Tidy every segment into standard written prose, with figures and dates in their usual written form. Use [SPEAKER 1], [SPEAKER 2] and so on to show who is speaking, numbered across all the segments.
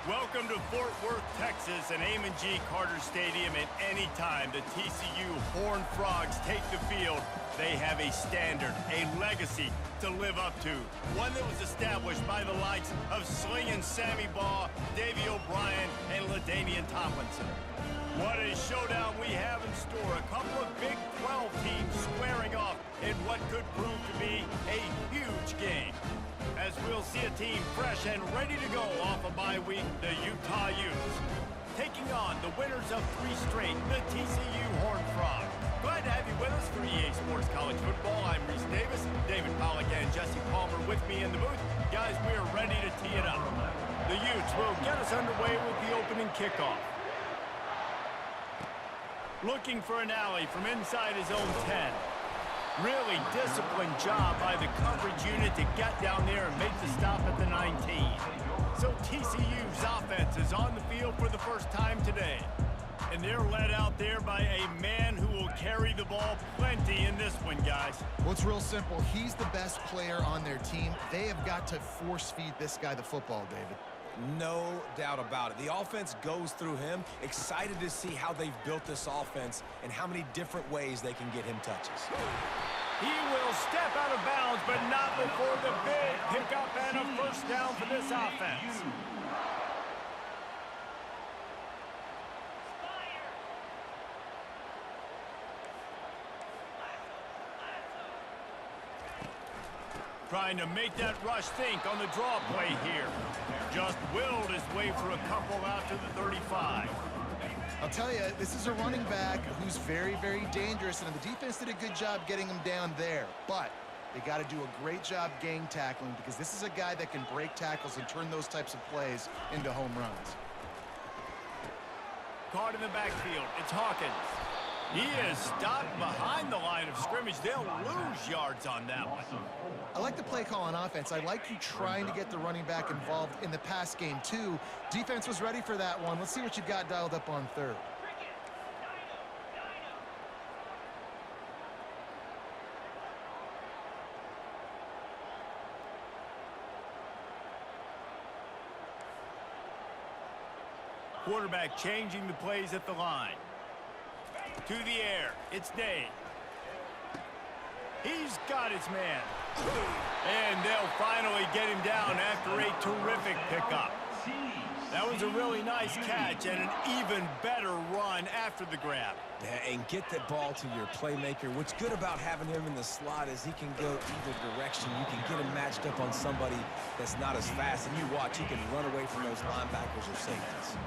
[SPEAKER 1] Welcome to Fort Worth, Texas, and Amon G. Carter Stadium. And anytime the TCU Horned Frogs take the field, they have a standard, a legacy to live up to. One that was established by the likes of Slingin' Sammy Baugh, Davey O'Brien, and LaDainian Tomlinson. What a showdown we have in store. A couple of Big 12 teams squaring off in what could prove to be a huge game. As we'll see a team fresh and ready to go off a bye week, the Utah Utes. Taking on the winners of 3 straight, the TCU Horned Frogs. Glad to have you with us for EA Sports College Football. I'm Reese Davis, David Pollack, and Jesse Palmer with me in the booth. Guys, we are ready to tee it up. The Utes will get us underway with the opening kickoff. Looking for an alley from inside his own 10. Really disciplined job by the coverage unit to get down there and make the stop at the 19. So TCU's offense is on the field for the first time today. And they're led out there by a man who will carry the ball plenty in this one, guys.
[SPEAKER 2] Well, it's real simple. He's the best player on their team. They have got to force-feed this guy the football, David.
[SPEAKER 3] No doubt about it. The offense goes through him. Excited to see how they've built this offense and how many different ways they can get him touches.
[SPEAKER 1] He will step out of bounds, but not before the big pickup and a first down for this offense. Trying to make that rush think on the draw play here. Just willed his way for a couple out to the 35.
[SPEAKER 2] I'll tell you, this is a running back who's very, very dangerous, and the defense did a good job getting him down there. But they got to do a great job gang tackling because this is a guy that can break tackles and turn those types of plays into home runs.
[SPEAKER 1] Caught in the backfield, it's Hawkins. He is stopped behind the line of scrimmage. They'll lose yards on that one.
[SPEAKER 2] I like the play call on offense. I like you trying to get the running back involved in the pass game, too. Defense was ready for that one. Let's see what you've got dialed up on third.
[SPEAKER 1] Quarterback changing the plays at the line. To the air, it's Day. He's got his man. And they'll finally get him down after a terrific pickup. That was a really nice catch and an even better run after the grab.
[SPEAKER 3] Yeah, and get that ball to your playmaker. What's good about having him in the slot is he can go either direction. You can get him matched up on somebody that's not as fast, and you watch, he can run away from those linebackers or safeties.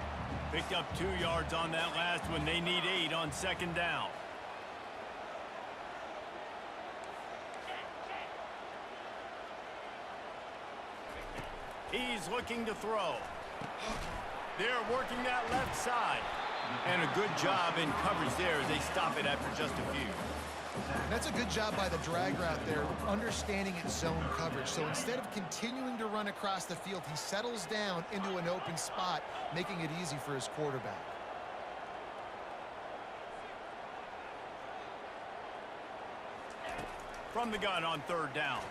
[SPEAKER 1] Picked up 2 yards on that last one. They need 8 on second down. He's looking to throw. They're working that left side. And a good job in coverage there as they stop it after just a few.
[SPEAKER 2] That's a good job by the drag route there, understanding its zone coverage. So instead of continuing to run across the field, he settles down into an open spot, making it easy for his quarterback.
[SPEAKER 1] From the gun on third down.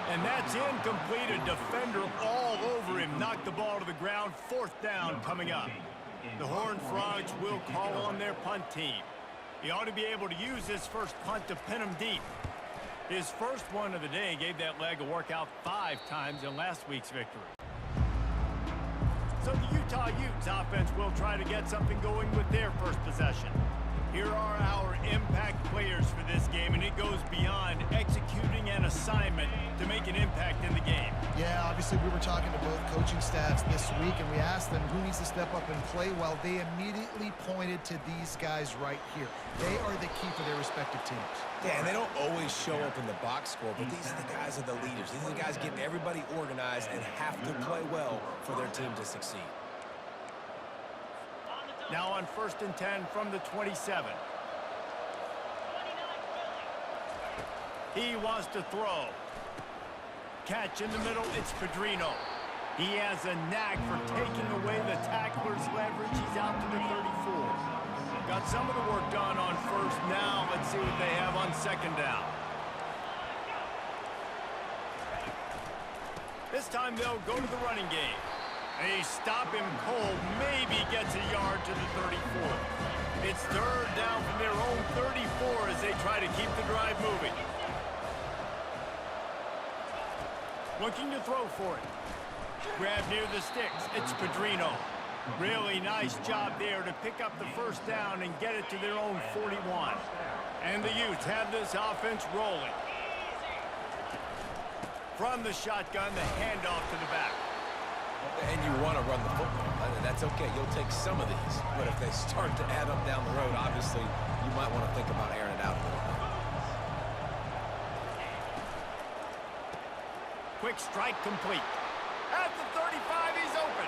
[SPEAKER 1] And that's incomplete. A defender all over him. Knocked the ball to the ground. Fourth down coming up. The Horned Frogs will call on their punt team. He ought to be able to use this first punt to pin him deep. His first one of the day gave that leg a workout 5 times in last week's victory. So the Utah Utes offense will try to get something going with their first possession. Here are our impact players for this game, and it goes beyond executing an assignment to make an impact in the game.
[SPEAKER 2] Yeah, obviously we were talking to both coaching staffs this week, and we asked them who needs to step up and play well. They immediately pointed to these guys right here. They are the key for their respective teams.
[SPEAKER 3] Yeah, and they don't always show up in the box score, but these are the guys that are the leaders. These are the guys getting everybody organized and have to play well for their team to succeed.
[SPEAKER 1] Now on 1st and 10 from the 27. He wants to throw. Catch in the middle, it's Pedrino. He has a knack for taking away the tackler's leverage. He's out to the 34. Got some of the work done on first. Now let's see what they have on second down. This time they'll go to the running game. They stop him cold, maybe gets a yard to the 34. It's third down from their own 34 as they try to keep the drive moving. Looking to throw for it. Grab near the sticks. It's Pedrino. Really nice job there to pick up the first down and get it to their own 41. And the Utes have this offense rolling. From the shotgun, the handoff to the back.
[SPEAKER 3] And you want to run the football. That's okay. You'll take some of these. But if they start to add up down the road, obviously, you might want to think about airing it out a little bit.
[SPEAKER 1] Quick strike complete. At the 35, he's open.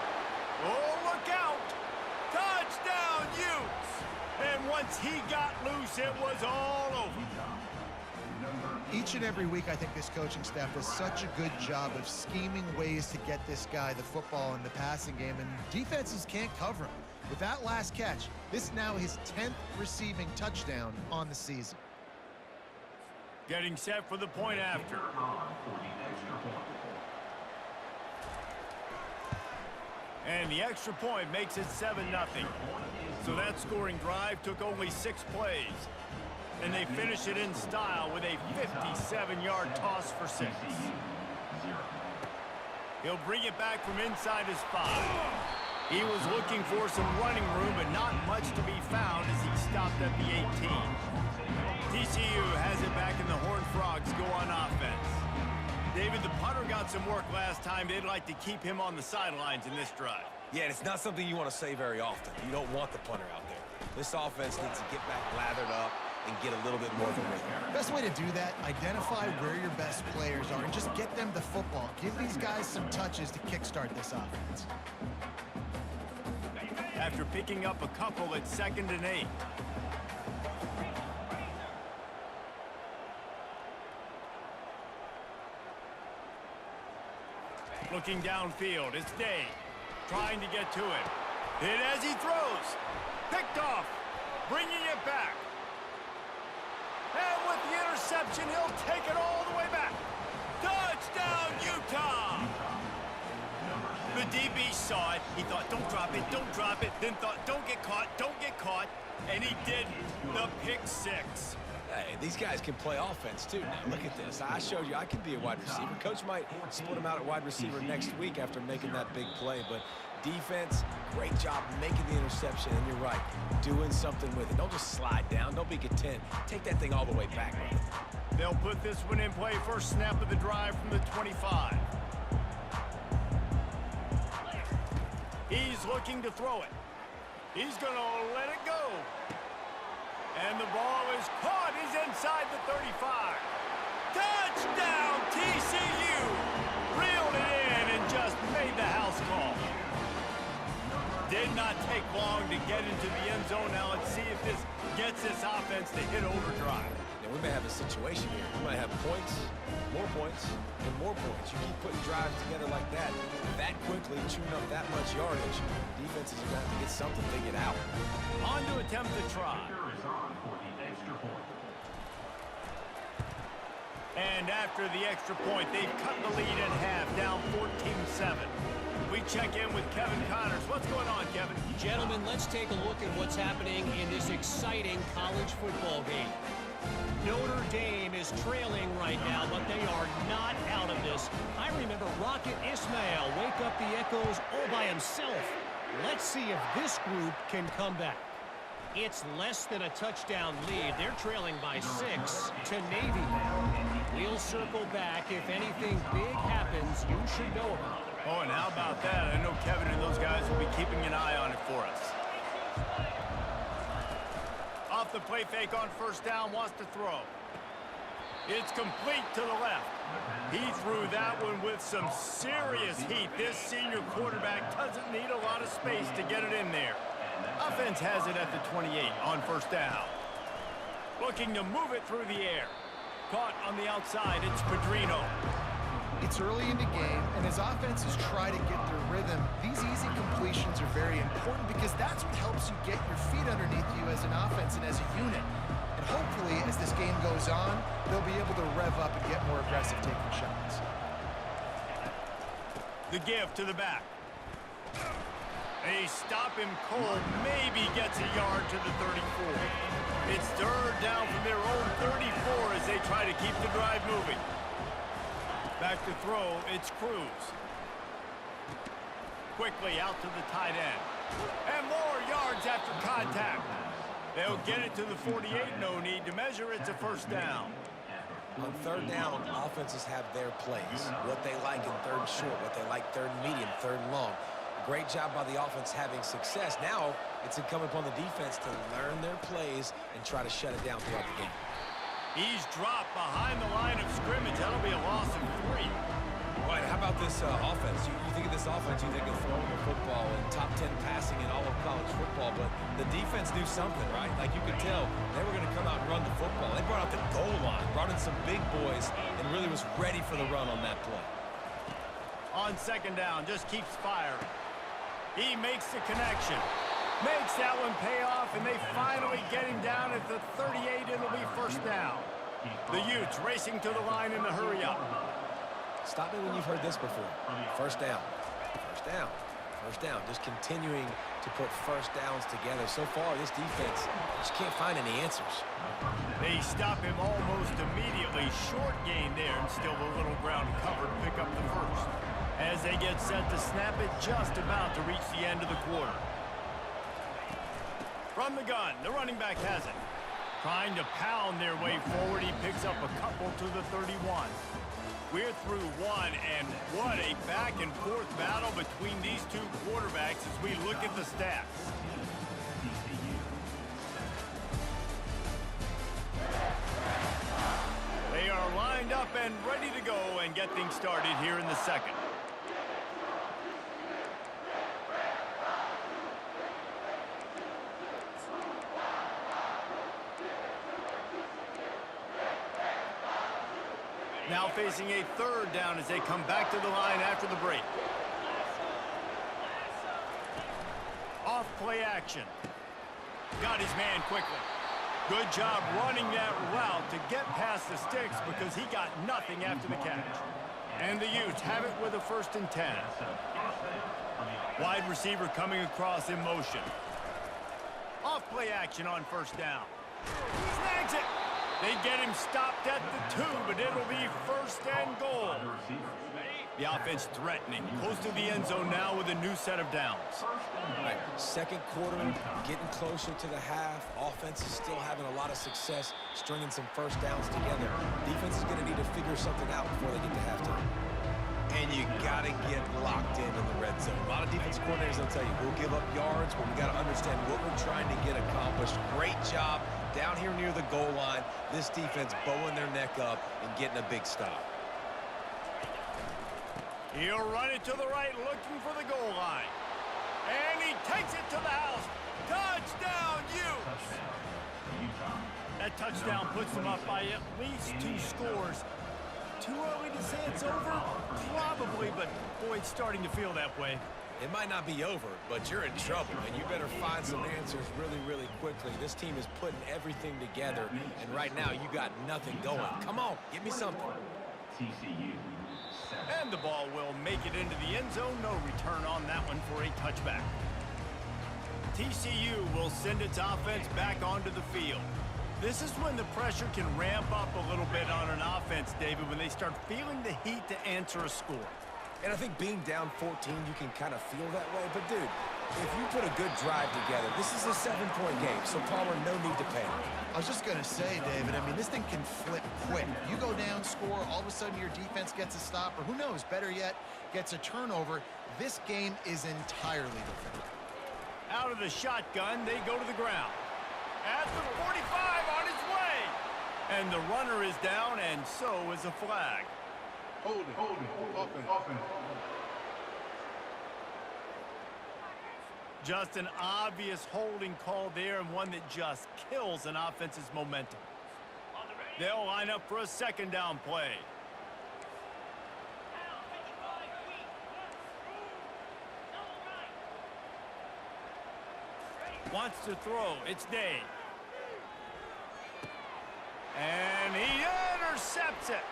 [SPEAKER 1] Oh, look out. Touchdown, Utes. And once he got loose, it was all over.
[SPEAKER 2] Each and every week, I think this coaching staff does such a good job of scheming ways to get this guy the football in the passing game, and defenses can't cover him. With that last catch, this is now his 10th receiving touchdown on the season.
[SPEAKER 1] Getting set for the point after. And the extra point makes it 7-0. So that scoring drive took only 6 plays. And they finish it in style with a 57-yard toss for 6. He'll bring it back from inside his 5. He was looking for some running room, but not much to be found as he stopped at the 18. TCU has it back and the Horned Frogs go on offense. David, the punter got some work last time. They'd like to keep him on the sidelines in this drive.
[SPEAKER 3] Yeah, and it's not something you want to say very often. You don't want the punter out there. This offense needs to get back lathered up and get a little bit more of a rhythm.
[SPEAKER 2] Best way to do that, identify where your best players are and just get them the football. Give these guys some touches to kickstart this offense.
[SPEAKER 1] After picking up a couple at 2nd and 8. Looking downfield, it's Day. Trying to get to it. Hit as he throws. Picked off. Bringing it back. And with the interception, he'll take it all the way back. Touchdown, Utah! The DB saw it. He thought, don't drop it, don't drop it. Then thought, don't get caught, don't get caught. And he didn't. The pick 6.
[SPEAKER 3] Hey, these guys can play offense, too. Now, look at this. I showed you I can be a wide receiver. Coach might split him out at wide receiver next week after making that big play. But defense, great job making the interception. And you're right, doing something with it. Don't just slide down. Don't be content. Take that thing all the way back.
[SPEAKER 1] They'll put this one in play. First snap of the drive from the 25. He's looking to throw it. He's going to let it go. And the ball is caught. He's inside the 35. Touchdown, TCU! Reeled it in and just made the house call. Did not take long to get into the end zone. Now let's see if this gets this offense to hit overdrive.
[SPEAKER 3] Now, we may have a situation here. We might have points, and more points. You keep putting drives together like that quickly, chewing up that much yardage. Defenses are going to have to get something figured out.
[SPEAKER 1] On to attempt the try. And after the extra point, they've cut the lead in half, down 14-7. We check in with Kevin Connors. What's going on, Kevin?
[SPEAKER 4] Gentlemen, let's take a look at what's happening in this exciting college football game. Notre Dame is trailing right now, but they are not out of this. I remember Rocket Ismail wake up the echoes all by himself. Let's see if this group can come back. It's less than a touchdown lead. They're trailing by 6 to Navy. We'll circle back. If anything big happens, you should know about it.
[SPEAKER 1] Oh, and how about that? I know Kevin and those guys will be keeping an eye on it for us. Off the play fake on first down, wants to throw. It's complete to the left. He threw that one with some serious heat. This senior quarterback doesn't need a lot of space to get it in there. Offense has it at the 28 on first down. Looking to move it through the air. Caught on the outside, it's Pedrino.
[SPEAKER 2] It's early in the game, and as offenses try to get their rhythm, these easy completions are very important because that's what helps you get your feet underneath you as an offense and as a unit. And hopefully, as this game goes on, they'll be able to rev up and get more aggressive taking shots.
[SPEAKER 1] The give to the back. They stop him cold, maybe gets a yard to the 34. It's third down from their own 34 as they try to keep the drive moving. Back to throw, it's Cruz. Quickly out to the tight end. And more yards after contact. They'll get it to the 48, no need to measure, it's a first down.
[SPEAKER 3] On third down, offenses have their plays. What they like in third and short, what they like third and medium, third and long. Great job by the offense having success. Now it's incumbent upon the defense to learn their plays and try to shut it down throughout the game.
[SPEAKER 1] He's dropped behind the line of scrimmage. That'll be a loss of 3.
[SPEAKER 3] Right, how about this offense? You think of this offense, you think of throwing the football and top 10 passing in all of college football, but the defense knew something, right? Like you could tell, they were going to come out and run the football. They brought out the goal line, brought in some big boys, and really was ready for the run on that play.
[SPEAKER 1] On second down, just keeps firing. He makes the connection. Makes that one pay off, and they finally get him down at the 38. It'll be first down. The Utes racing to the line in the hurry up.
[SPEAKER 3] Stop me when you've heard this before. First down. First down. First down. Just continuing to put first downs together. So far, this defense just can't find any answers.
[SPEAKER 1] They stop him almost immediately. Short gain there, and still a little ground covered to pick up the first. As they get set to snap it, just about to reach the end of the quarter. From the gun, the running back has it. Trying to pound their way forward, he picks up a couple to the 31. We're through one, and what a back-and-forth battle between these two quarterbacks as we look at the stats. They are lined up and ready to go and get things started here in the second. Now facing a third down as they come back to the line after the break. Off play action. Got his man quickly. Good job running that route to get past the sticks because he got nothing after the catch. And the Utes have it with a 1st and 10. Wide receiver coming across in motion. Off play action on first down. Snags it. They get him stopped at the 2, but it'll be 1st and goal. The offense threatening. Close to the end zone now with a new set of downs.
[SPEAKER 3] Right. Second quarter, getting closer to the half. Offense is still having a lot of success stringing some first downs together. Defense is going to need to figure something out before they get to halftime. And you got to get locked in the red zone. A lot of defense coordinators will tell you, we'll give up yards, but we got to understand what we're trying to get accomplished. Great job down here near the goal line. This defense bowing their neck up and getting a big stop.
[SPEAKER 1] He'll run it to the right, looking for the goal line. And he takes it to the house. Touchdown, Utes! That touchdown puts them up by at least 2 scores. Too early to say it's over? Probably, but boy, it's starting to feel that way.
[SPEAKER 3] It might not be over, but you're in trouble, and you better find some answers really, really quickly. This team is putting everything together, and right now you got nothing going. Come on, give me something.
[SPEAKER 5] TCU.
[SPEAKER 1] And the ball will make it into the end zone. No return on that one for a touchback. TCU will send its offense back onto the field. This is when the pressure can ramp up a little bit on an offense, David, when they start feeling the heat to answer a score.
[SPEAKER 3] And I think being down 14, you can kind of feel that way. But, dude, if you put a good drive together, this is a 7-point game, so Palmer, no need to panic.
[SPEAKER 2] I was just going to say, David, I mean, this thing can flip quick. You go down, score, all of a sudden your defense gets a stop, or who knows, better yet, gets a turnover. This game is entirely different.
[SPEAKER 1] Out of the shotgun, they go to the ground. At the 45, on its way. And the runner is down, and so is a flag.
[SPEAKER 5] Hold it, offense.
[SPEAKER 1] Just an obvious holding call there, and one that just kills an offense's momentum. They'll line up for a 2nd down play. Wants to throw. It's Day. And he intercepts it.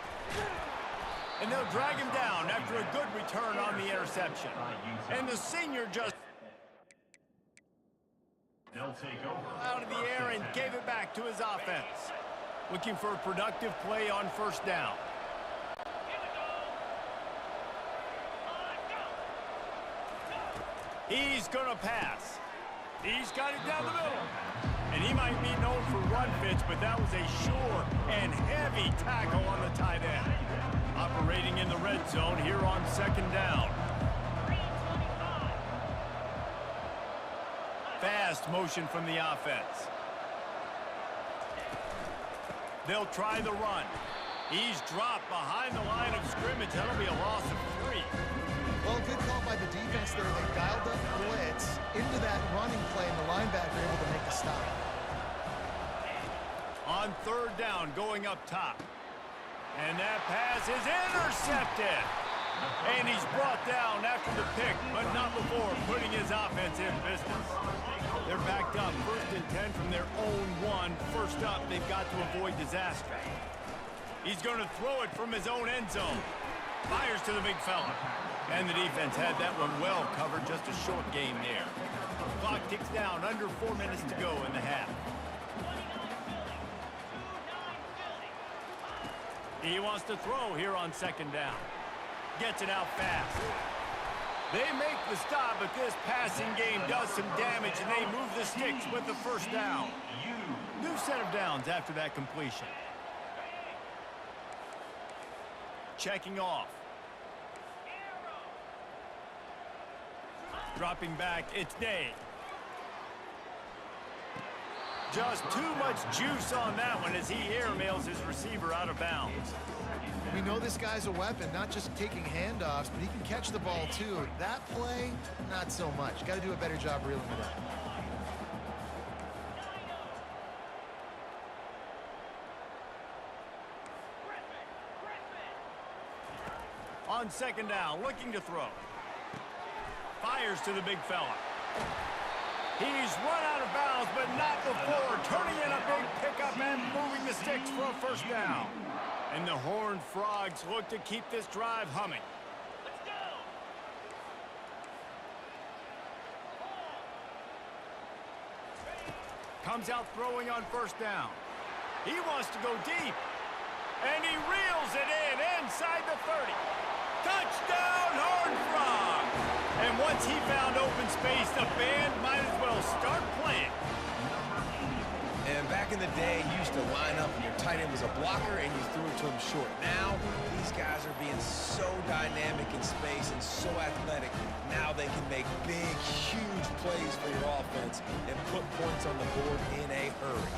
[SPEAKER 1] And they'll drag him down after a good return on the interception. And the senior just...
[SPEAKER 5] They'll take over.
[SPEAKER 1] Out of the air and gave it back to his offense. Looking for a productive play on first down. He's going to pass. He's got it down the middle. And he might be known for run fits, but that was a sure and heavy tackle on the tight end. Operating in the red zone here on second down. Fast motion from the offense. They'll try the run. He's dropped behind the line of scrimmage. That'll be a loss of 3.
[SPEAKER 2] Well, good call by the defense there. They dialed up blitz into that running play, and the linebacker able to make the stop.
[SPEAKER 1] On third down, going up top. And that pass is intercepted. And he's brought down after the pick, but not before putting his offense in business. They're backed up, 1st and 10 from their own 1. First up, they've got to avoid disaster. He's going to throw it from his own end zone. Fires to the big fella. And the defense had that one well covered. Just a short game there. Clock ticks down. Under 4 minutes to go in the half. He wants to throw here on second down. Gets it out fast. They make the stop, but this passing game does some damage, and they move the sticks with the first down. New set of downs after that completion. Checking off. Dropping back, it's Day. Just too much juice on that one as he airmails his receiver out of bounds.
[SPEAKER 2] We know this guy's a weapon, not just taking handoffs, but he can catch the ball too. That play, not so much. Got to do a better job reeling it up.
[SPEAKER 1] On second down, looking to throw. Fires to the big fella. He's run out of bounds, but not before turning in a big pickup and moving the sticks for a first down. And the Horned Frogs look to keep this drive humming. Let's go. Comes out throwing on first down. He wants to go deep. And he reels it in inside the 30. Touchdown, Horned Frogs! And once he found open space, the band might as well start playing.
[SPEAKER 3] And back in the day, you used to line up and your tight end was a blocker and you threw it to him short. Now, these guys are being so dynamic in space and so athletic. Now they can make big, huge plays for your offense and put points on the board in a hurry.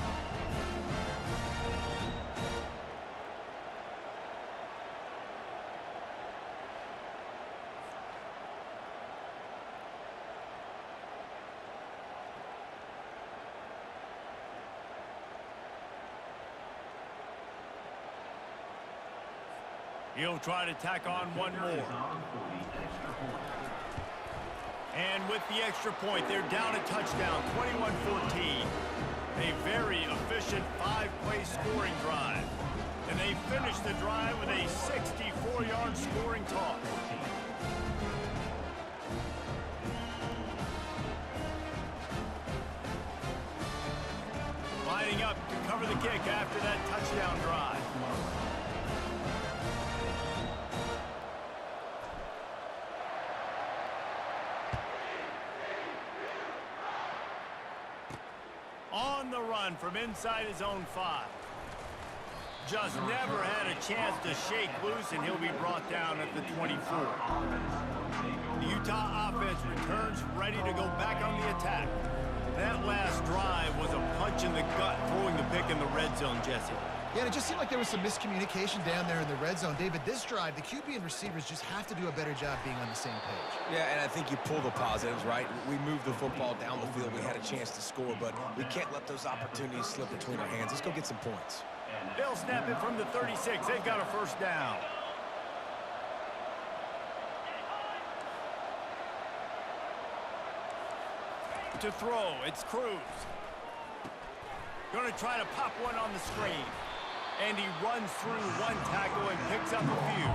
[SPEAKER 1] He'll try to tack on one more. And with the extra point, they're down a touchdown, 21-14. A very efficient 5-play scoring drive. And they finish the drive with a 64-yard scoring toss. Lining up to cover the kick after that touchdown drive. On the run from inside his own 5. Just never had a chance to shake loose, and he'll be brought down at the 24. The Utah offense returns ready to go back on the attack. That last drive was a punch in the gut, throwing the pick in the red zone, Jesse.
[SPEAKER 2] Yeah, and it just seemed like there was some miscommunication down there in the red zone. David, this drive, the QB and receivers just have to do a better job being on the same page.
[SPEAKER 3] Yeah, and I think you pull the positives, right? We moved the football down the field. We had a chance to score, but we can't let those opportunities slip between our hands. Let's go get some points.
[SPEAKER 1] They'll snap it from the 36. They've got a first down. To throw, it's Cruz. Going to try to pop one on the screen. And he runs through one tackle and picks up a few.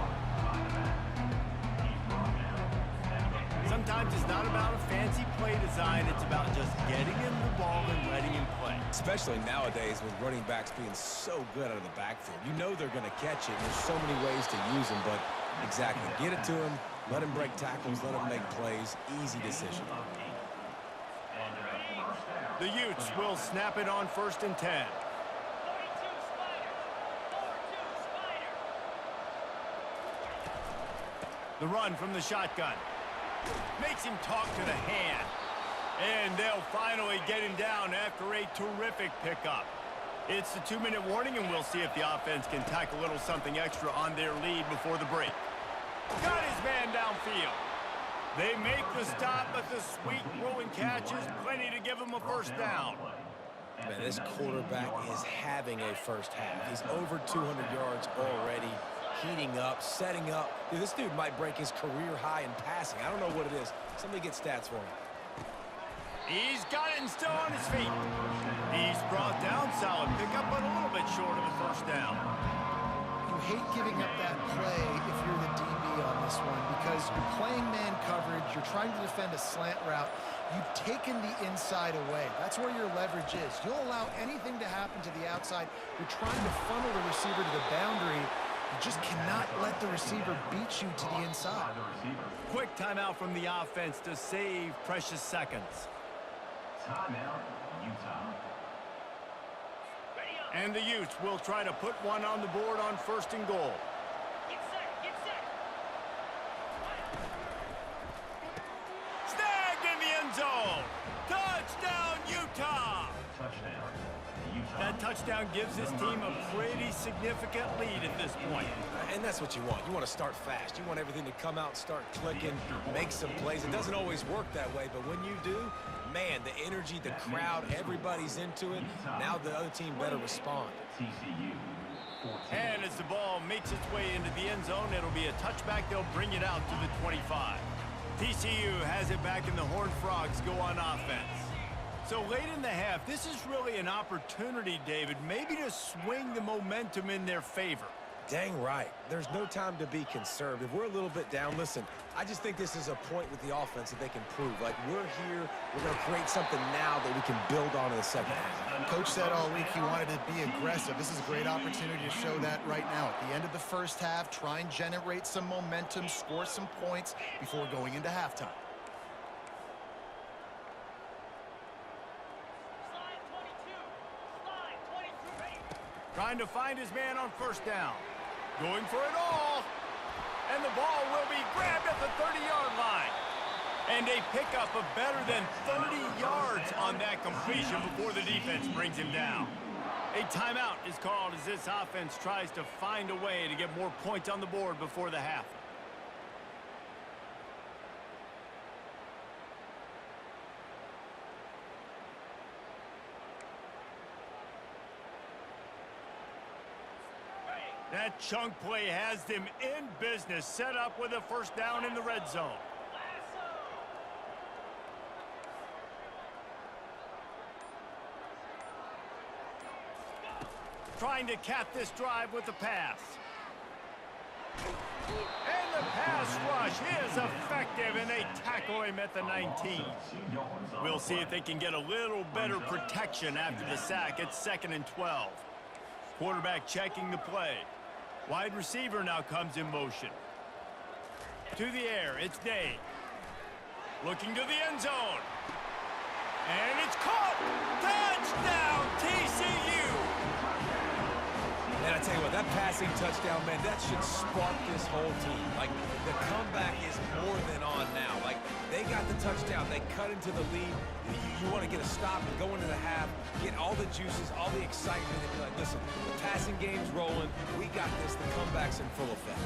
[SPEAKER 1] Sometimes offense is not about a fancy play design. It's about just getting him the ball and letting him play.
[SPEAKER 3] Especially nowadays with running backs being so good out of the backfield. You know they're going to catch it. There's so many ways to use them, but exactly. Get it to him, let him break tackles, let him make plays. Easy decision.
[SPEAKER 1] The Utes will snap it on 1st and 10. The run from the shotgun. Makes him talk to the hand. And they'll finally get him down after a terrific pickup. It's the 2-minute warning, and we'll see if the offense can tack a little something extra on their lead before the break. Got his man downfield. They make the stop, but the sweet throwing catch is plenty to give him a first down.
[SPEAKER 3] Man, this quarterback is having a first half. He's over 200 yards already, heating up, setting up. Dude, this dude might break his career high in passing. I don't know what it is. Somebody get stats for him.
[SPEAKER 1] He's got it and still on his feet. He's brought down, solid pickup, but a little bit short of a first down.
[SPEAKER 2] You hate giving up that play if you're the DB on this one because you're playing man coverage, you're trying to defend a slant route, you've taken the inside away. That's where your leverage is. You'll allow anything to happen to the outside. You're trying to funnel the receiver to the boundary. You just cannot let the receiver beat you to the inside.
[SPEAKER 1] Quick timeout from the offense to save precious seconds.
[SPEAKER 5] Timeout, Utah.
[SPEAKER 1] And the Utes will try to put one on the board on 1st and goal.
[SPEAKER 6] Get set.
[SPEAKER 1] Snagged in the end zone. Touchdown, Utah.
[SPEAKER 5] Touchdown, Utah.
[SPEAKER 1] That touchdown gives his team a pretty significant lead at this point.
[SPEAKER 3] And that's what you want. You want to start fast. You want everything to come out, start clicking, make some plays. It doesn't always work that way, but when you do, man, the energy, the crowd, everybody's into it. Now the other team better respond.
[SPEAKER 5] TCU. 14.
[SPEAKER 1] And as the ball makes its way into the end zone, it'll be a touchback. They'll bring it out to the 25. TCU has it back, and the Horned Frogs go on offense. So late in the half, this is really an opportunity, David, maybe to swing the momentum in their favor.
[SPEAKER 3] Dang right. There's no time to be conservative. We're a little bit down. Listen, I just think this is a point with the offense that they can prove. Like, we're here. We're going to create something now that we can build on in the second half.
[SPEAKER 2] Coach said all week he wanted to be aggressive. This is a great opportunity to show that right now. At the end of the first half, try and generate some momentum, score some points before going into halftime.
[SPEAKER 6] Slide 22, ready.
[SPEAKER 1] Trying to find his man on 1st down. Going for it all. And the ball will be grabbed at the 30-yard line. And a pickup of better than 30 yards on that completion before the defense brings him down. A timeout is called as this offense tries to find a way to get more points on the board before the half. That chunk play has them in business, set up with a first down in the red zone. Trying to cap this drive with the pass. And the pass rush is effective, and they tackle him at the 19. We'll see if they can get a little better protection after the sack. It's 2nd and 12. Quarterback checking the play. Wide receiver now comes in motion. To the air, it's Day. Looking to the end zone. And it's caught! Touchdown, TCU!
[SPEAKER 3] And I tell you what, that passing touchdown, man, that should spark this whole team. Like, the comeback is more than on now. Like, they got the touchdown. They cut into the lead. You want to get a stop and go into the half, get all the juices, all the excitement, and be like, listen, the passing game's rolling. We got this. The comeback's in full effect.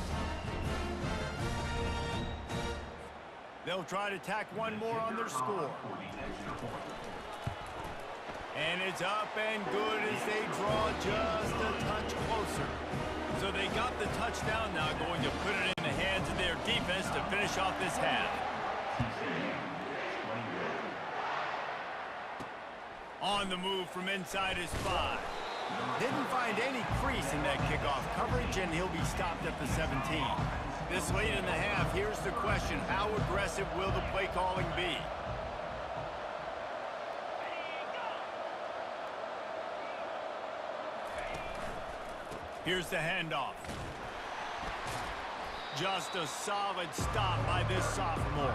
[SPEAKER 1] They'll try to tack one more on their score. And it's up and good as they draw just a touch closer. So they got the touchdown, now going to put it in the hands of their defense to finish off this half. On the move from inside his 5. Didn't find any crease in that kickoff coverage, and he'll be stopped at the 17. This late in the half, here's the question. How aggressive will the play calling be? Here's the handoff. Just a solid stop by this sophomore.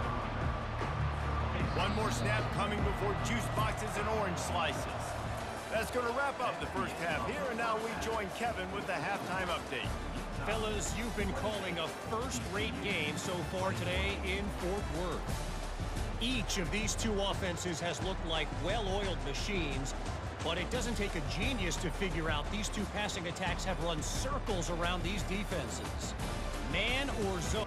[SPEAKER 1] One more snap coming before juice boxes and orange slices. That's going to wrap up the first half here, and now we join Kevin with the halftime update.
[SPEAKER 4] Fellas, you've been calling a first-rate game so far today in Fort Worth. Each of these two offenses has looked like well-oiled machines, but it doesn't take a genius to figure out these two passing attacks have run circles around these defenses. Man or zone.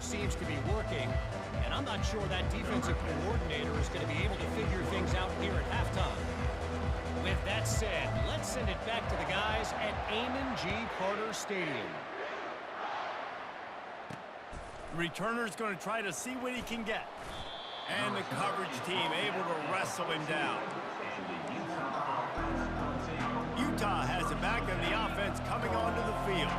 [SPEAKER 4] seems to be working, and I'm not sure that defensive coordinator is going to be able to figure things out here at halftime. With that said, let's send it back to the guys at Amon G. Carter Stadium.
[SPEAKER 1] Returner's going to try to see what he can get. And the coverage team able to wrestle him down. Utah has it back in the offense coming onto the field.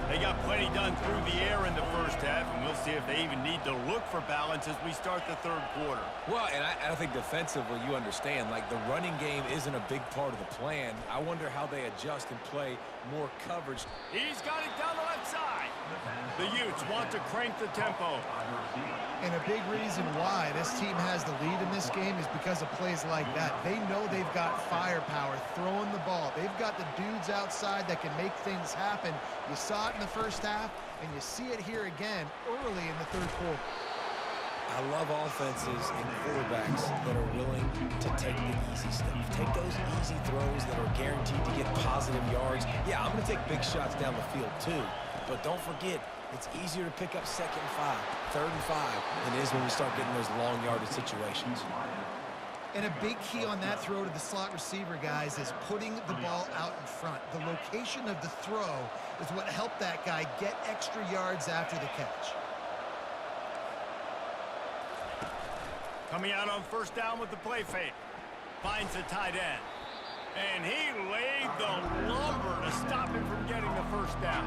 [SPEAKER 1] They got plenty done through the air in the first half, and we'll see if they even need to look for balance as we start the third quarter.
[SPEAKER 3] Well, and I think defensively, you understand, like the running game isn't a big part of the plan. I wonder how they adjust and play more coverage.
[SPEAKER 1] He's got it down the left side. The Utes want to crank the tempo.
[SPEAKER 2] And a big reason why this team has the lead in this game is because of plays like that. They know they've got firepower throwing the ball. They've got the dudes outside that can make things happen. You saw it in the first half, and you see it here again early in the third quarter.
[SPEAKER 3] I love offenses and quarterbacks that are willing to take the easy stuff. Take those easy throws that are guaranteed to get positive yards. Yeah, I'm going to take big shots down the field too, but don't forget, it's easier to pick up 2nd and 5, 3rd and 5 than it is when we start getting those long yardage situations.
[SPEAKER 2] And a big key on that throw to the slot receiver, guys, is putting the ball out in front. The location of the throw is what helped that guy get extra yards after the catch.
[SPEAKER 1] Coming out on first down with the play fake. Finds the tight end. And he laid the lumber to stop him from getting the first down.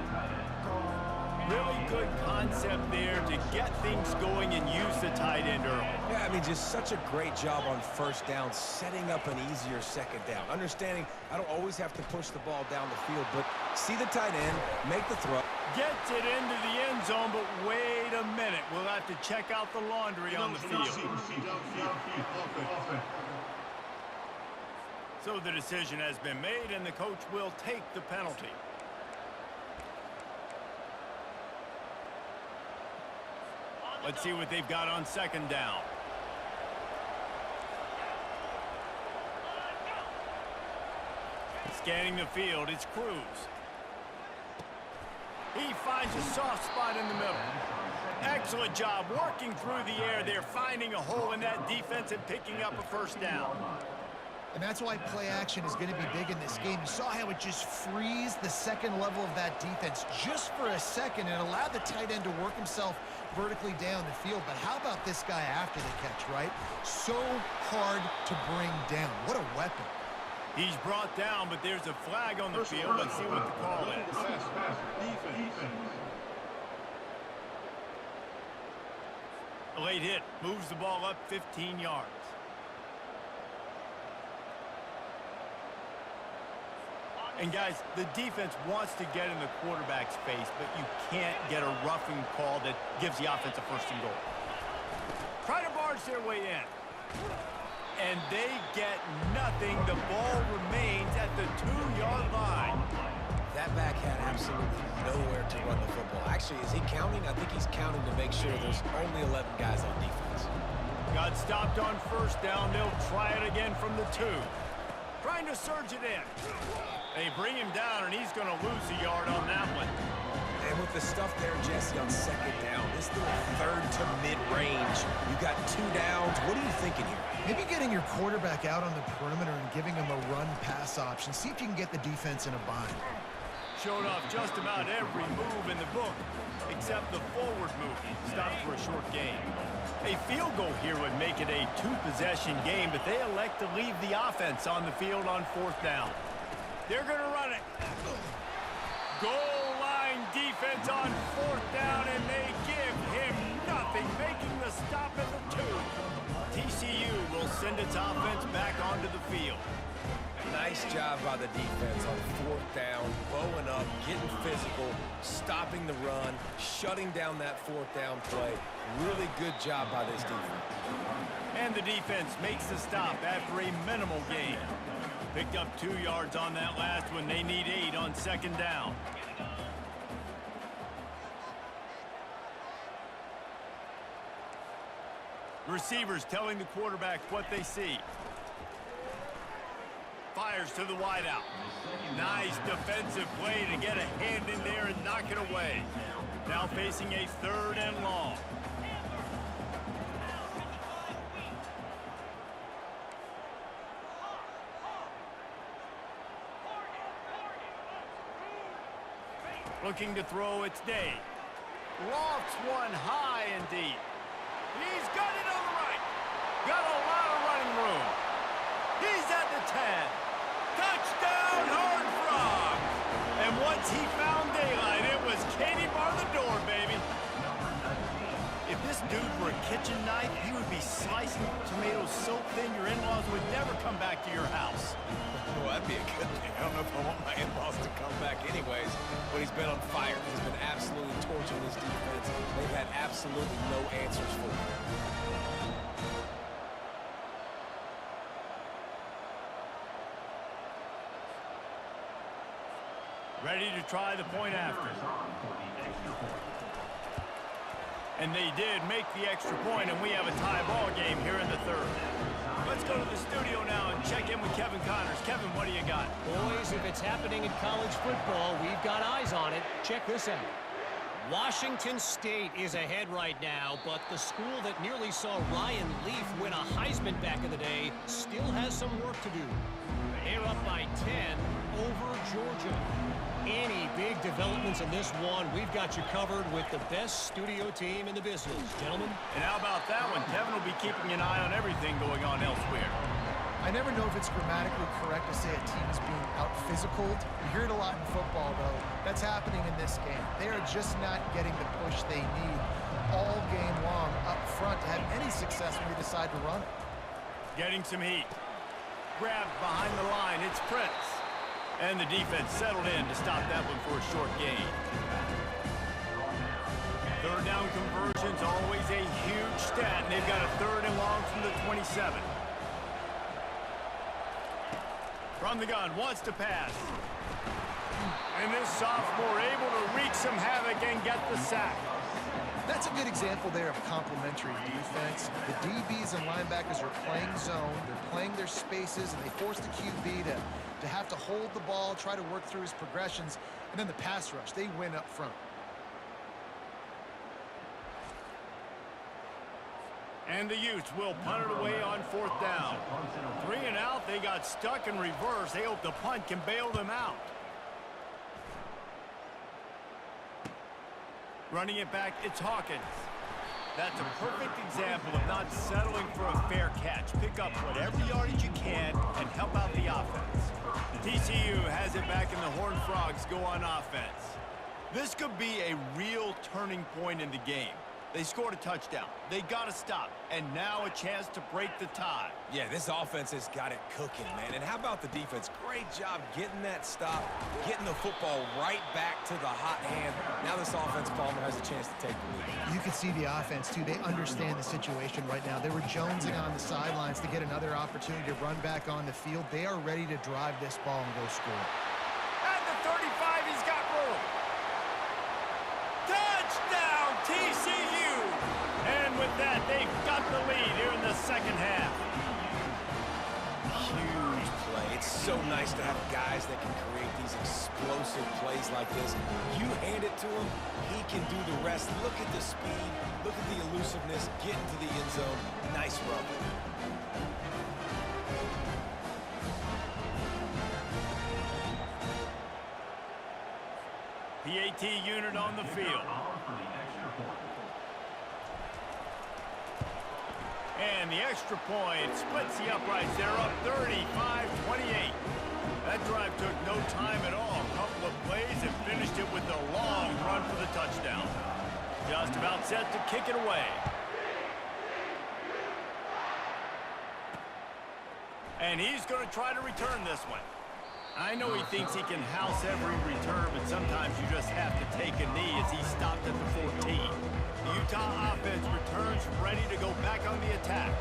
[SPEAKER 1] Really good concept there to get things going and use the tight end early.
[SPEAKER 3] Yeah, I mean, just such a great job on first down, setting up an easier 2nd down. Understanding I don't always have to push the ball down the field, but see the tight end, make the throw.
[SPEAKER 1] Gets it into the end zone, but wait a minute. We'll have to check out the laundry on the field. So the decision has been made, and the coach will take the penalty. Let's see what they've got on 2nd down. Scanning the field, it's Cruz. He finds a soft spot in the middle. Excellent job working through the air there, finding a hole in that defense and picking up a first down.
[SPEAKER 2] And that's why play action is going to be big in this game. You saw how it just frees the second level of that defense just for a second and allowed the tight end to work himself vertically down the field. But how about this guy after the catch, right? So hard to bring down. What a weapon.
[SPEAKER 1] He's brought down, but there's a flag on the field. Let's see what the call is. A late hit moves the ball up 15 yards. And guys, the defense wants to get in the quarterback's face, but you can't get a roughing call that gives the offense a 1st and goal. Try to barge their way in. And they get nothing. The ball remains at the 2-yard line.
[SPEAKER 3] That back had absolutely nowhere to run the football. Actually, is he counting? I think he's counting to make sure there's only 11 guys on defense.
[SPEAKER 1] Got stopped on first down. They'll try it again from the 2. Trying to surge it in. They bring him down, and he's going to lose a yard on that one.
[SPEAKER 3] And with the stuff there, Jesse, on 2nd down, this little 3rd to mid-range, you got 2 downs. What are you thinking here?
[SPEAKER 2] Maybe getting your quarterback out on the perimeter and giving him a run-pass option. See if you can get the defense in a bind.
[SPEAKER 1] Showed off just about every move in the book, except the forward move. Stopped for a short gain. A field goal here would make it a 2-possession game, but they elect to leave the offense on the field on 4th down. They're going to run it. Goal line defense on 4th down, and they give him nothing, making the stop at the 2. TCU will send its offense back onto the field.
[SPEAKER 3] Nice job by the defense on 4th down, bowing up, getting physical, stopping the run, shutting down that 4th down play. Really good job by this defense.
[SPEAKER 1] And the defense makes the stop after a minimal gain. Picked up 2 yards on that last one. They need 8 on 2nd down. Receivers telling the quarterback what they see. fires to the wideout. Nice defensive play to get a hand in there and knock it away. Now facing a 3rd and long. Looking to throw, it's Day. Lofts one high and deep. He's got it on the right. Got a lot of running room. He's at the 10. Touchdown, Horned Frogs. And once he found daylight, it was Katie bar the door, baby. If this dude were a kitchen knife, he would be slicing tomatoes so thin your in-laws would never come back to your house.
[SPEAKER 3] Well, that'd be a good thing. I don't know if I want my in-laws to come back anyways, but he's been on fire. He's been absolutely torching this defense. They've had absolutely no answers for him.
[SPEAKER 1] Ready to try the point after. And they did make the extra point, and we have a tie ball game here in the 3rd. Let's go to the studio now and check in with Kevin Connors. Kevin, what do you got?
[SPEAKER 4] Boys, if it's happening in college football, we've got eyes on it. Check this out. Washington State is ahead right now, but the school that nearly saw Ryan Leaf win a Heisman back in the day still has some work to do. They're up by 10 over Georgia. Any big developments in this one, we've got you covered with the best studio team in the business, gentlemen.
[SPEAKER 1] And how about that one? Kevin will be keeping an eye on everything going on elsewhere.
[SPEAKER 2] I never know if it's grammatically correct to say a team is being out-physicaled. You hear it a lot in football, though. That's happening in this game. They are just not getting the push they need all game long up front to have any success when they decide to run it.
[SPEAKER 1] Getting some heat. Grabbed behind the line. It's Prince. And the defense settled in to stop that one for a short gain. 3rd down conversions, always a huge stat, and they've got a 3rd and long from the 27. From the gun, wants to pass. And this sophomore able to wreak some havoc and get the sack.
[SPEAKER 2] That's a good example there of complementary defense. The DBs and linebackers are playing zone, they're playing their spaces, and they force the QB to have to hold the ball, try to work through his progressions, and then the pass rush, they win up front.
[SPEAKER 1] And the Utes will punt it away on 4th down. 3 and out, they got stuck in reverse. They hope the punt can bail them out. Running it back, it's Hawkins. That's a perfect example of not settling for a fair catch. Pick up whatever yardage you can and help out the offense. TCU has it back, and the Horned Frogs go on offense. This could be a real turning point in the game. They scored a touchdown. They got to stop. And now a chance to break the tie.
[SPEAKER 3] Yeah, this offense has got it cooking, man. And how about the defense? Great job getting that stop, getting the football right back to the hot hand. Now this offense, Palmer, has a chance to take the lead.
[SPEAKER 2] You can see the offense, too. They understand the situation right now. They were jonesing on the sidelines to get another opportunity to run back on the field. They are ready to drive this ball and go score.
[SPEAKER 1] At the 35, he's got room. Touchdown, TCU! And with that, they've got the lead here in the 2nd half.
[SPEAKER 3] Huge play. It's so nice to have guys that can create these explosive plays like this. You hand it to him, he can do the rest. Look at the speed, look at the elusiveness, get into the end zone. Nice run.
[SPEAKER 1] PAT unit on the field. And the extra point splits the uprights. They're up 35-28. That drive took no time at all. A couple of plays and finished it with a long run for the touchdown. Just about set to kick it away. And he's going to try to return this one. I know he thinks he can house every return, but sometimes you just have to take a knee as he stopped at the 14. The Utah offense returns ready to go back on the attack.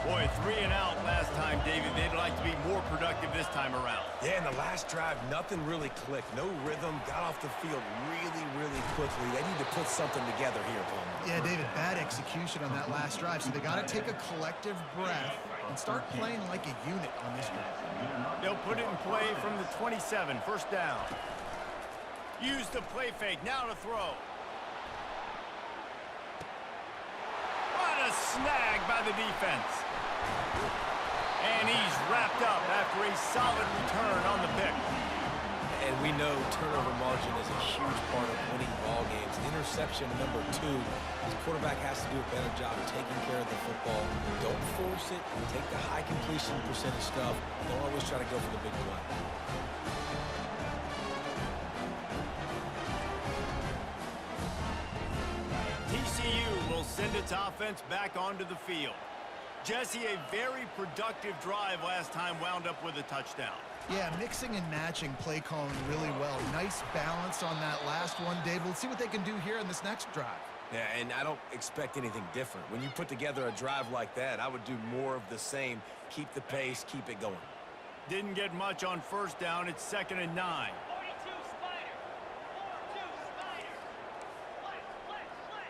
[SPEAKER 1] Boy, 3 and out last time, David. They'd like to be more productive this time around.
[SPEAKER 3] Yeah, in the last drive, nothing really clicked. No rhythm, got off the field really quickly. They need to put something together here, Palmer.
[SPEAKER 2] Yeah, David, bad execution on that last drive. So they got to take a collective breath and start playing like a unit on this drive.
[SPEAKER 1] They'll put it in play from the 27, first down. Use the play fake, now to throw. What a snag by the defense. And he's wrapped up after a solid return on the pick.
[SPEAKER 3] And we know turnover margin is a huge part of winning ball games. Interception number 2. His quarterback has to do a better job taking care of the football. Don't force it. Take the high completion percentage stuff. Don't always try to go for the big play.
[SPEAKER 1] TCU will send its offense back onto the field. Jesse, a very productive drive last time wound up with a touchdown.
[SPEAKER 2] Yeah, mixing and matching play calling really well. Nice balance on that last one, David. Let's see what they can do here in this next drive.
[SPEAKER 3] Yeah, and I don't expect anything different. When you put together a drive like that, I would do more of the same. Keep the pace, keep it going.
[SPEAKER 1] Didn't get much on first down. It's 2nd and 9.
[SPEAKER 6] 42 Spider. 4-2 Spider. Flex, flex, flex.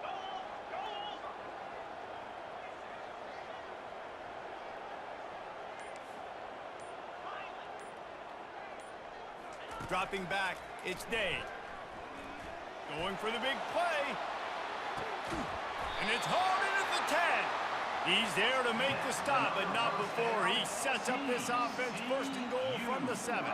[SPEAKER 6] Go over.
[SPEAKER 1] Dropping back, it's Day. Going for the big play. And it's hauled in at the 10. He's there to make the stop, but not before he sets up this offense. 1st and goal from the 7.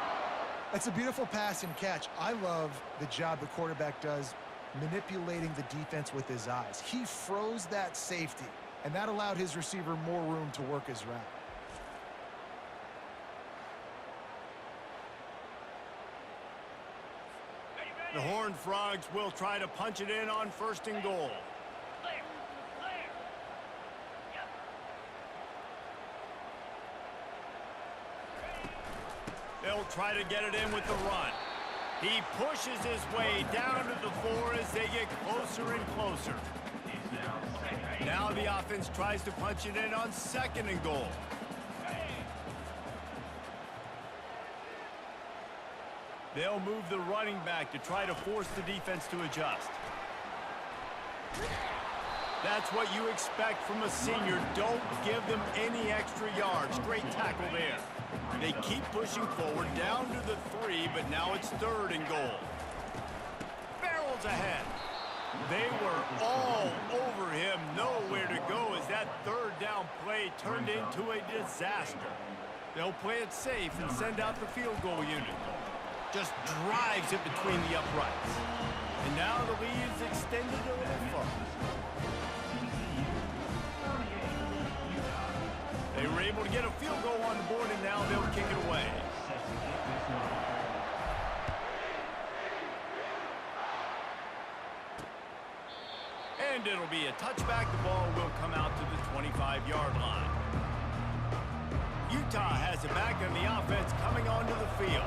[SPEAKER 2] That's a beautiful pass and catch. I love the job the quarterback does manipulating the defense with his eyes. He froze that safety, and that allowed his receiver more room to work his route.
[SPEAKER 1] The Horned Frogs will try to punch it in on 1st and goal.
[SPEAKER 6] Clear. Clear. Yep.
[SPEAKER 1] They'll try to get it in with the run. He pushes his way down to the 4 as they get closer and closer. Now the offense tries to punch it in on 2nd and goal. They'll move the running back to try to force the defense to adjust. That's what you expect from a senior. Don't give them any extra yards. Great tackle there. They keep pushing forward down to the 3, but now it's 3rd and goal. Barrels ahead. They were all over him. Nowhere to go as that 3rd down play turned into a disaster. They'll play it safe and send out the field goal unit. Just drives it between the uprights. And now the lead is extended a little further. They were able to get a field goal on the board, and now they'll kick it away. And it'll be a touchback. The ball will come out to the 25-yard line. Utah has it back on the offense coming onto the field.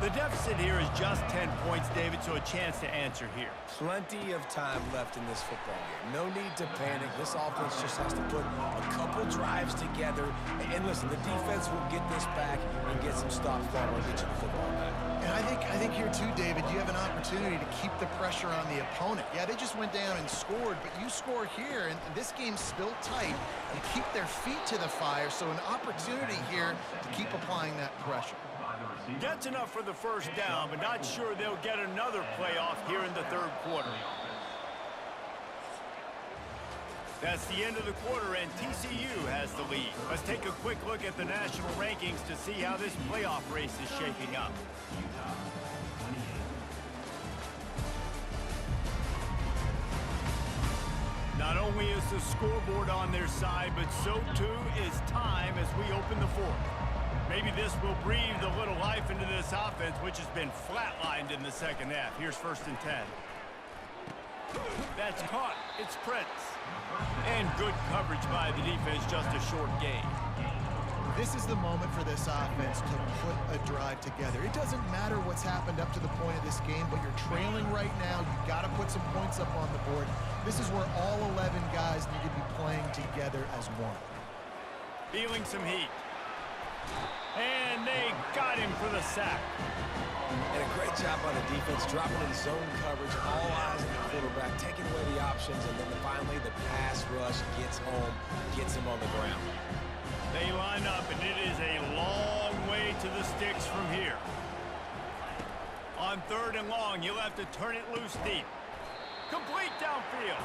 [SPEAKER 1] The deficit here is just 10 points, David, so a chance to answer here.
[SPEAKER 3] Plenty of time left in this football game. No need to panic. This offense just has to put a couple drives together. And listen, the defense will get this back and get some stops that will get you the football back.
[SPEAKER 2] And I think here too, David, you have an opportunity to keep the pressure on the opponent. Yeah, they just went down and scored, but you score here, and this game's still tight. You keep their feet to the fire, so an opportunity here to keep applying that pressure.
[SPEAKER 1] Gets enough for the 1st down, but not sure they'll get another playoff here in the 3rd quarter. That's the end of the quarter, and TCU has the lead. Let's take a quick look at the national rankings to see how this playoff race is shaping up. Not only is the scoreboard on their side, but so too is time as we open the 4th. Maybe this will breathe a little life into this offense, which has been flatlined in the 2nd half. Here's 1st and 10. That's caught. It's Prince. And good coverage by the defense, just a short gain.
[SPEAKER 2] This is the moment for this offense to put a drive together. It doesn't matter what's happened up to the point of this game, but you're trailing right now. You've got to put some points up on the board. This is where all 11 guys need to be playing together as one.
[SPEAKER 1] Feeling some heat. And they got him for the sack.
[SPEAKER 3] And a great job by the defense, dropping in zone coverage, all eyes on the quarterback, taking away the options, and then finally the pass rush gets home, gets him on the ground.
[SPEAKER 1] They line up, and it is a long way to the sticks from here. On 3rd and long, you'll have to turn it loose deep. Complete downfield.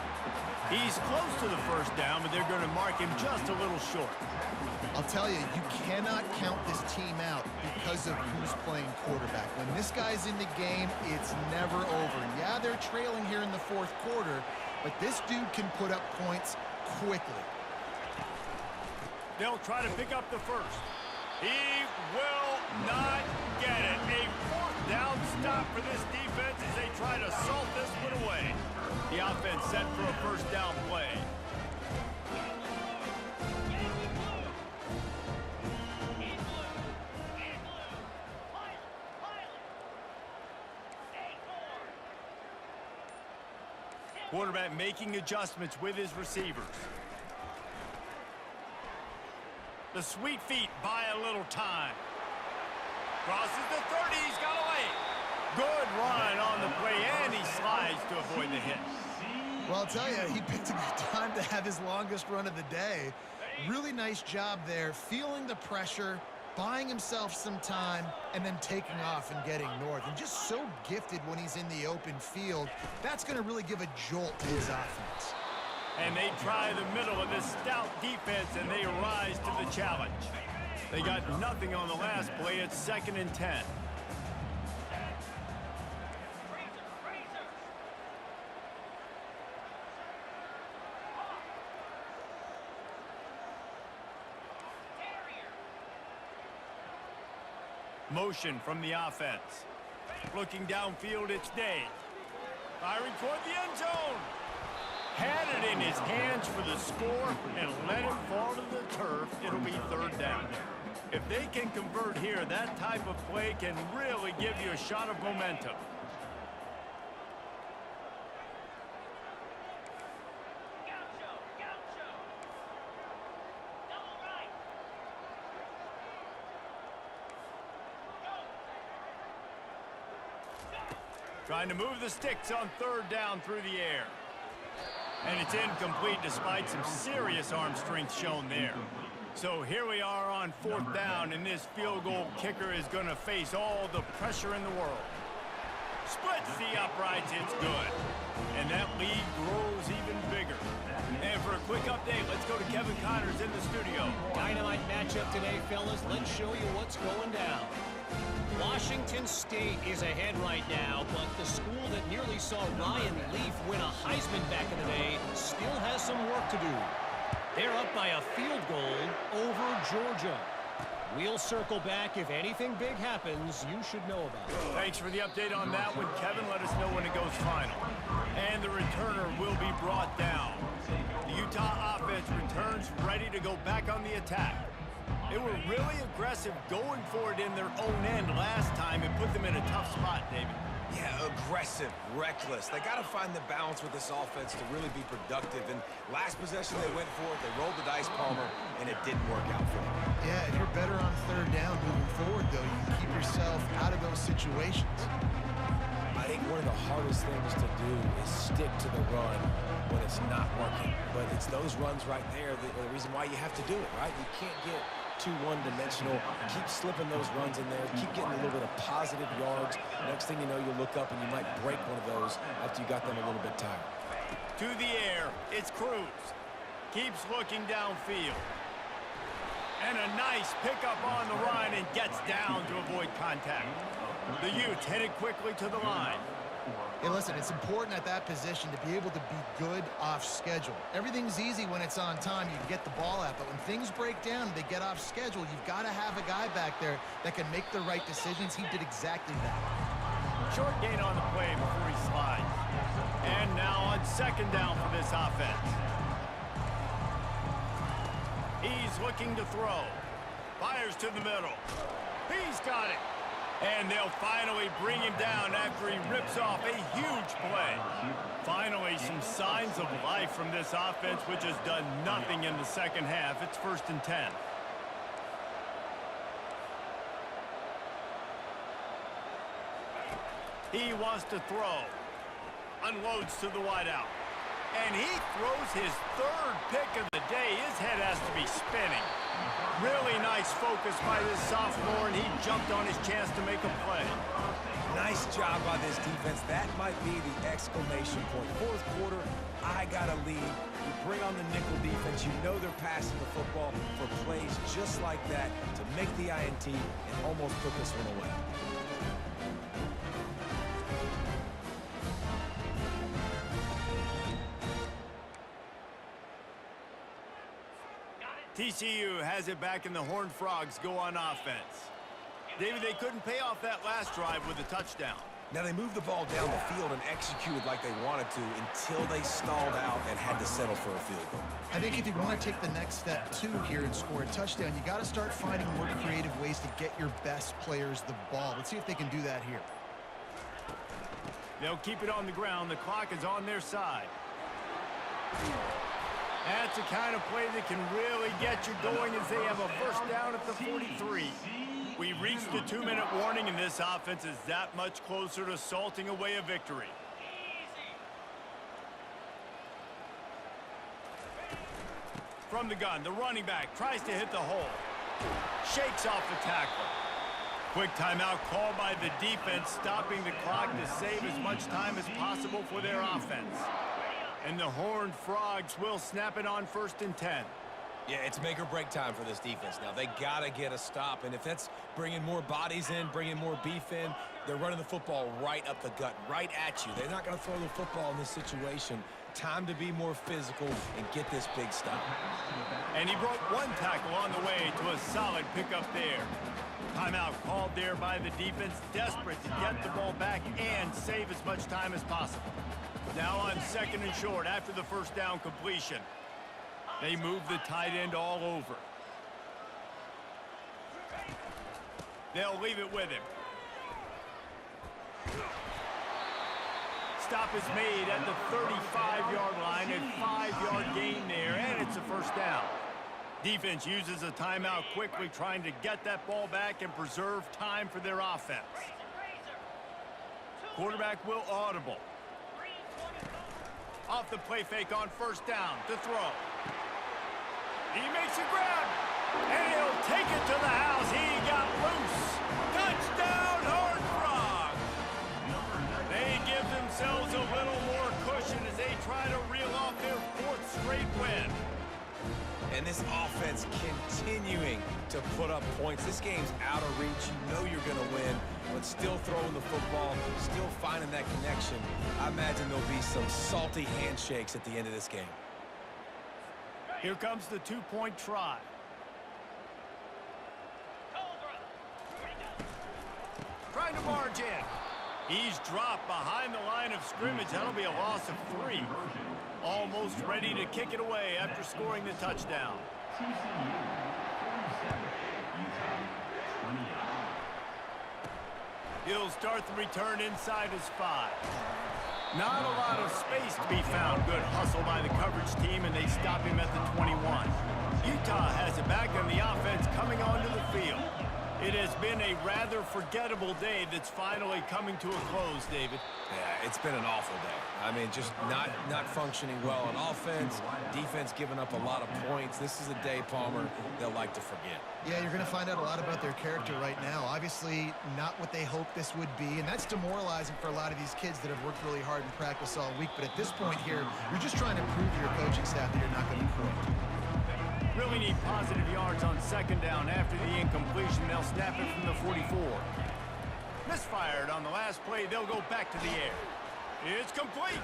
[SPEAKER 1] He's close to the first down, but they're going to mark him just a little short.
[SPEAKER 2] I'll tell you, you cannot count this team out because of who's playing quarterback. When this guy's in the game, it's never over. Yeah, they're trailing here in the 4th quarter, but this dude can put up points quickly.
[SPEAKER 1] They'll try to pick up the first. He will not get it. A 4th down stop for this defense as they try to salt this one away. The offense set for a first down play. Quarterback making adjustments with his receivers. The sweet feet buy a little time. Crosses the 30, he's got away. Good run on the play, and he slides to avoid the hit.
[SPEAKER 2] Well, I'll tell you, he picked a good time to have his longest run of the day. Really nice job there, feeling the pressure, buying himself some time, and then taking off and getting north. And just so gifted when he's in the open field. That's going to really give a jolt to his offense.
[SPEAKER 1] And they try the middle of this stout defense, and they rise to the challenge. They got nothing on the last play. It's 2nd and 10. Motion from the offense. Looking downfield, it's Day. Firing toward the end zone. Had it in his hands for the score and let him fall to the turf. It'll be 3rd down. If they can convert here, that type of play can really give you a shot of momentum. Trying to move the sticks on 3rd down through the air. And it's incomplete despite some serious arm strength shown there. So here we are on 4th down, and this field goal kicker is going to face all the pressure in the world. Splits the uprights, it's good. And that lead grows even bigger. And for a quick update, let's go to Kevin Connors in the studio.
[SPEAKER 4] Dynamite matchup today, fellas. Let's show you what's going down. Washington State is ahead right now, but the school that nearly saw Ryan Leaf win a Heisman back in the day still has some work to do. They're up by a field goal over Georgia. We'll circle back. If anything big happens, you should know about it.
[SPEAKER 1] Thanks for the update on that one, Kevin. Let us know when it goes final. And the returner will be brought down. The Utah offense returns ready to go back on the attack. They were really aggressive going for it in their own end last time and put them in a tough spot, David.
[SPEAKER 3] Yeah, aggressive, reckless. They got to find the balance with this offense to really be productive. And last possession they went for it, they rolled the dice, Palmer, and it didn't work out for them.
[SPEAKER 2] Yeah, if you're better on 3rd down moving forward, though, you can keep yourself out of those situations.
[SPEAKER 3] I think one of the hardest things to do is stick to the run when it's not working. But it's those runs right there that are the reason why you have to do it, right? You can't get too one-dimensional. Keep slipping those runs in there. Keep getting a little bit of positive yards. Next thing you know, you'll look up and you might break one of those after you got them a little bit tired.
[SPEAKER 1] To the air, it's Cruz. Keeps looking downfield. And a nice pickup on the run and gets down to avoid contact. The Utes headed quickly to the line.
[SPEAKER 2] Hey, listen, it's important at that position to be able to be good off schedule. Everything's easy when it's on time. You can get the ball out. But when things break down, they get off schedule, you've got to have a guy back there that can make the right decisions. He did exactly that.
[SPEAKER 1] Short gain on the play before he slides. And now on 2nd down for this offense. He's looking to throw. Fires to the middle. He's got it. And they'll finally bring him down after he rips off a huge play. Finally, some signs of life from this offense, which has done nothing in the second half. It's 1st and 10. He wants to throw. Unloads to the wideout. And he throws his third pick of the day. His head has to be spinning. Really nice focus by this sophomore, and he jumped on his chance to make a play.
[SPEAKER 3] Nice job by this defense. That might be the exclamation point. Fourth quarter, I got a lead. You bring on the nickel defense. You know they're passing the football for plays just like that to make the INT and almost put this one away.
[SPEAKER 1] TCU has it back, and the Horned Frogs go on offense. David, they couldn't pay off that last drive with a touchdown.
[SPEAKER 3] Now, they moved the ball down the field and executed like they wanted to until they stalled out and had to settle for a field goal.
[SPEAKER 2] I think if you want to take the next step, too, here and score a touchdown, you got to start finding more creative ways to get your best players the ball. Let's see if they can do that here.
[SPEAKER 1] They'll keep it on the ground. The clock is on their side. That's the kind of play that can really get you going as they have a first down at the 43. We reached the 2-minute warning, and this offense is that much closer to salting away a victory. From the gun, the running back tries to hit the hole. Shakes off the tackle. Quick timeout called by the defense, stopping the clock to save as much time as possible for their offense. And the Horned Frogs will snap it on 1st and 10.
[SPEAKER 3] Yeah, it's make or break time for this defense now. They got to get a stop, and if that's bringing more bodies in, bringing more beef in, they're running the football right up the gut, right at you. They're not going to throw the football in this situation. Time to be more physical and get this big stop.
[SPEAKER 1] And he broke one tackle on the way to a solid pickup there. Timeout called there by the defense, desperate to get the ball back and save as much time as possible. Now on 2nd and short after the first down completion. They move the tight end all over. They'll leave it with him. Stop is made at the 35-yard line, a 5-yard gain there, and it's a first down. Defense uses a timeout quickly, trying to get that ball back and preserve time for their offense. Quarterback will audible. Off the play fake on first down to throw. He makes a grab, and he'll take it to the house. He got loose. Touchdown, Horned Frogs. They give themselves a little more cushion as they try to reel off their 4th straight win.
[SPEAKER 3] And this offense continuing to put up points. This game's out of reach. You know you're going to win, but still throwing the football, still finding that connection. I imagine there'll be some salty handshakes at the end of this game.
[SPEAKER 1] Here comes the 2-point try. Trying to barge in. He's dropped behind the line of scrimmage. That'll be a loss of 3. Almost ready to kick it away after scoring the touchdown.
[SPEAKER 5] TCU 47, Utah 28.
[SPEAKER 1] He'll start the return inside his 5. Not a lot of space to be found. Good hustle by the coverage team, and they stop him at the 21. Utah has it back, and the offense coming onto the field. It has been a rather forgettable day that's finally coming to a close, David.
[SPEAKER 3] Yeah, it's been an awful day. I mean, just not functioning well on offense, defense giving up a lot of points. This is a day, Palmer, they'll like to forget.
[SPEAKER 2] Yeah, you're going to find out a lot about their character right now. Obviously, not what they hoped this would be, and that's demoralizing for a lot of these kids that have worked really hard in practice all week. But at this point here, you're just trying to prove to your coaching staff that you're not going to quit.
[SPEAKER 1] Really need positive yards on 2nd down after the incompletion. They'll snap it from the 44. Misfired on the last play. They'll go back to the air. It's complete.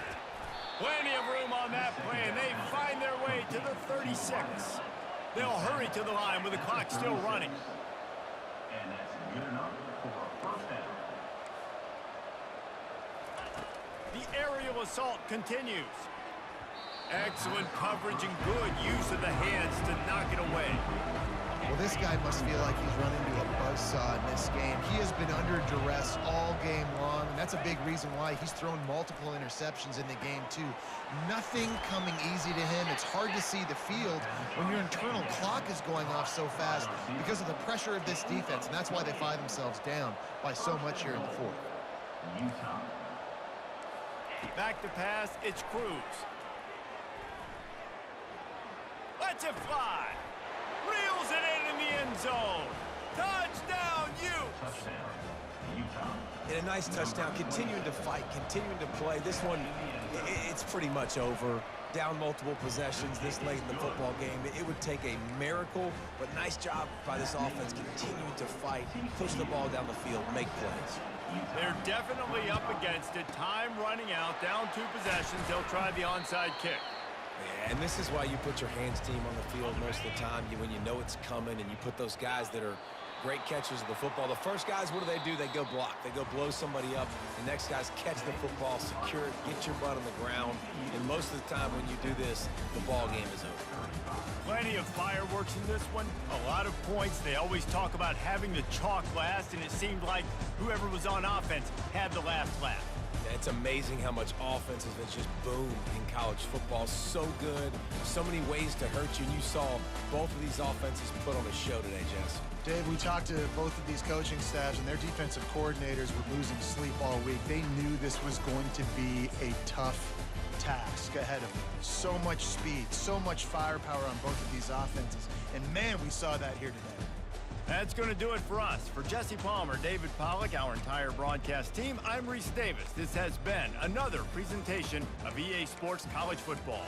[SPEAKER 1] Plenty of room on that play, and they find their way to the 36. They'll hurry to the line with the clock still running.
[SPEAKER 5] And that's good enough for a first down.
[SPEAKER 1] The aerial assault continues. Excellent coverage and good use of the hands to knock it away.
[SPEAKER 2] Well, this guy must feel like he's run into a buzzsaw in this game. He has been under duress all game long, and that's a big reason why he's thrown multiple interceptions in the game, too. Nothing coming easy to him. It's hard to see the field when your internal clock is going off so fast because of the pressure of this defense, and that's why they find themselves down by so much here in the 4th.
[SPEAKER 5] Utah.
[SPEAKER 1] Back to pass, it's Cruz. Lets it fly. Reels it in the end zone. Touchdown, Utes!
[SPEAKER 5] Touchdown. Utah.
[SPEAKER 3] And a nice touchdown, continuing to fight, continuing to play. This one, it's pretty much over. Down multiple possessions this late in the football game. It would take a miracle, but nice job by this offense continuing to fight, push the ball down the field, make plays.
[SPEAKER 1] They're definitely up against it. Time running out, down 2 possessions. They'll try the onside kick.
[SPEAKER 3] Yeah, and this is why you put your hands team on the field most of the time, when you know it's coming, and you put those guys that are great catchers of the football. The first guys, what do? They go block. They go blow somebody up. The next guys catch the football, secure it, get your butt on the ground. And most of the time when you do this, the ball game is over.
[SPEAKER 1] Plenty of fireworks in this one. A lot of points. They always talk about having the chalk last, and it seemed like whoever was on offense had the last laugh.
[SPEAKER 3] It's amazing how much offense has just boomed in college football. So good. So many ways to hurt you. And you saw both of these offenses put on a show today, Jess.
[SPEAKER 2] Dave, we talked to both of these coaching staffs, and their defensive coordinators were losing sleep all week. They knew this was going to be a tough task ahead of them. So much speed, so much firepower on both of these offenses. And, man, we saw that here today.
[SPEAKER 1] That's going to do it for us. For Jesse Palmer, David Pollack, our entire broadcast team, I'm Reese Davis. This has been another presentation of EA Sports College Football.